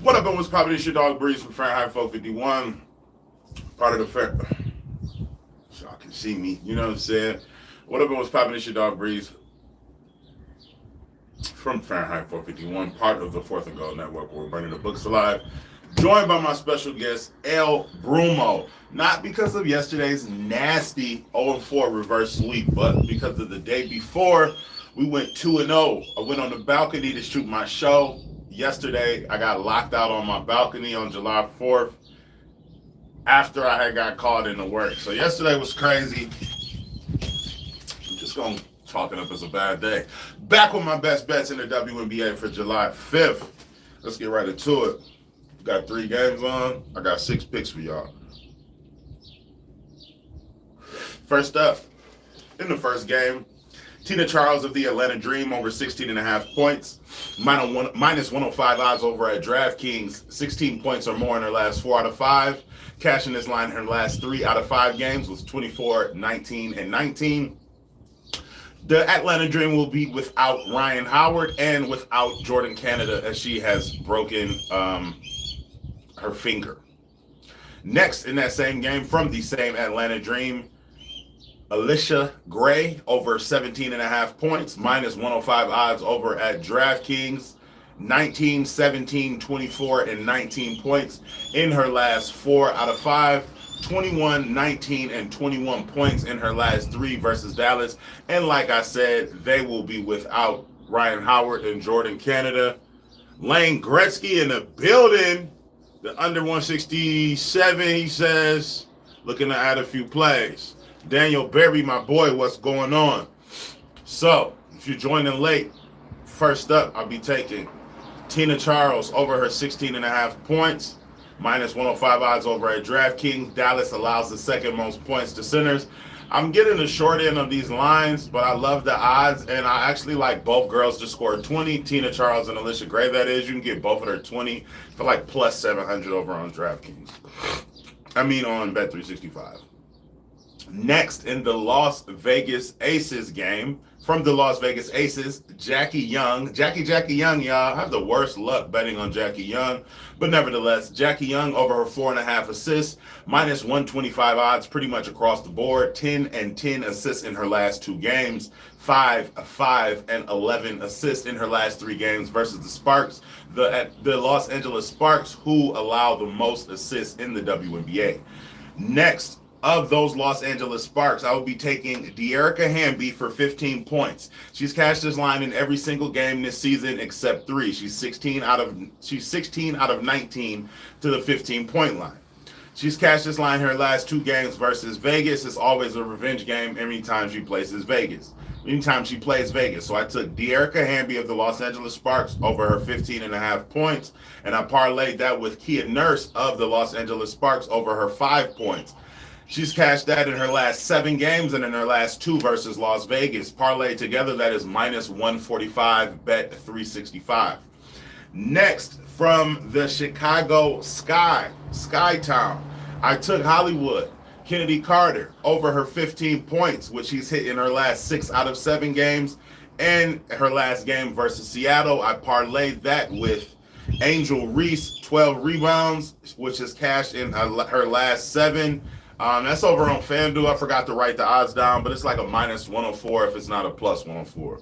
What up, and what's poppin'? It's your dog Breeze from Fahrenheit 451. Part of the fair. So y'all can see me. You know what I'm saying? What up, and what's poppin'? It's your dog Breeze from Fahrenheit 451. Part of the Fourth and Gold Network. We're burning the books alive. Joined by my special guest, El Brumo. Not because of yesterday's nasty 0-4 reverse sweep, but because of the day before, we went 2-0. I went on the balcony to shoot my show. Yesterday, I got locked out on my balcony on July 4th after I had got called into work. So yesterday was crazy. I'm just going to chalk it up as a bad day. Back with my best bets in the Wnba for July 5th. Let's get right into it. Got 3 games on. I got 6 picks for y'all. First up, in the first game, Tina Charles of the Atlanta Dream over 16.5 points. Minus 105 odds over at DraftKings. 16 points or more in her last 4 out of 5. Cashing this line in her last 3 out of 5 games was 24, 19, and 19. The Atlanta Dream will be without Ryan Howard and without Jordan Canada as she has broken her finger. Next in that same game from the same Atlanta Dream, Alicia Gray over 17.5 points, minus 105 odds over at DraftKings. 19, 17, 24, and 19 points in her last 4 out of 5. 21, 19, and 21 points in her last 3 versus Dallas. And like I said, they will be without Ryan Howard and Jordan Canada. Lane Gretzky in the building. The under 167, he says, looking to add a few plays. Daniel Berry, my boy, what's going on? So, if you're joining late, first up, I'll be taking Tina Charles over her 16.5 points, minus 105 odds over at DraftKings. Dallas allows the second most points to centers. I'm getting the short end of these lines, but I love the odds, and I actually like both girls to score 20. Tina Charles and Alicia Gray, that is. You can get both of their 20 for like plus 700 over on DraftKings. I mean on Bet365. Next, in the Las Vegas Aces game, from the Las Vegas Aces, Jackie Young, y'all. I have the worst luck betting on Jackie Young, but nevertheless, Jackie Young over her 4.5 assists, minus 125 odds pretty much across the board. 10 and 10 assists in her last 2 games. 5, 5, and 11 assists in her last 3 games versus the Sparks, the Los Angeles Sparks, who allow the most assists in the WNBA. Next, of those Los Angeles Sparks, I will be taking De'Arica Hamby for 15 points. She's cashed this line in every single game this season except 3. She's 16 out of 19 to the 15-point line. She's cashed this line her last 2 games versus Vegas. It's always a revenge game anytime she plays Vegas. So I took De'Arica Hamby of the Los Angeles Sparks over her 15.5 points, and I parlayed that with Kia Nurse of the Los Angeles Sparks over her 5 points. She's cashed that in her last 7 games and in her last 2 versus Las Vegas. Parlayed together, that is minus 145, bet 365. Next, from the Chicago Skytown, I took Hollywood, Kennedy Carter, over her 15 points, which she's hit in her last 6 out of 7 games. And her last game versus Seattle, I parlayed that with Angel Reese, 12 rebounds, which is cashed in her last 7. That's over on FanDuel. I forgot to write the odds down, but it's like a minus 104 if it's not a plus 104. All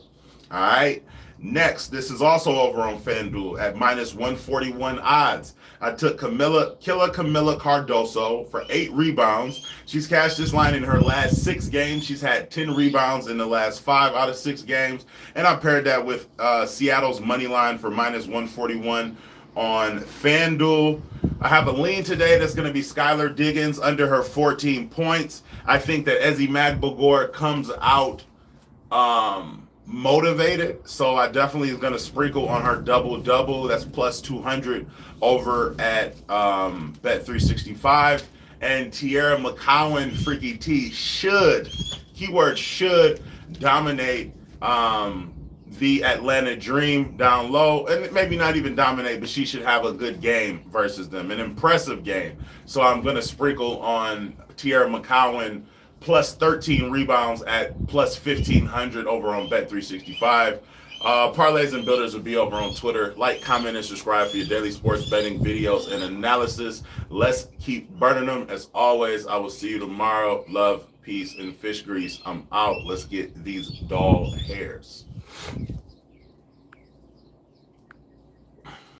right. Next, this is also over on FanDuel at minus 141 odds. I took Camila Cardoso for 8 rebounds. She's cashed this line in her last 6 games. She's had 10 rebounds in the last 5 out of 6 games. And I paired that with Seattle's money line for minus 141 on FanDuel. I have a lean today that's going to be Skylar Diggins under her 14 points. I think that Ezi Magbogor comes out motivated, so I definitely is going to sprinkle on her double-double. That's plus 200 over at Bet365. And Tierra McCowan, Freaky T, should dominate the Atlanta Dream down low, and maybe not even dominate, but she should have a good game versus them, an impressive game. So I'm going to sprinkle on Tierra McCowan plus 13 rebounds at plus 1,500 over on Bet365. Parlays and Builders will be over on Twitter. Like, comment, and subscribe for your daily sports betting videos and analysis. Let's keep burning them. As always, I will see you tomorrow. Love, peace, and fish grease. I'm out. Let's get these doll hairs.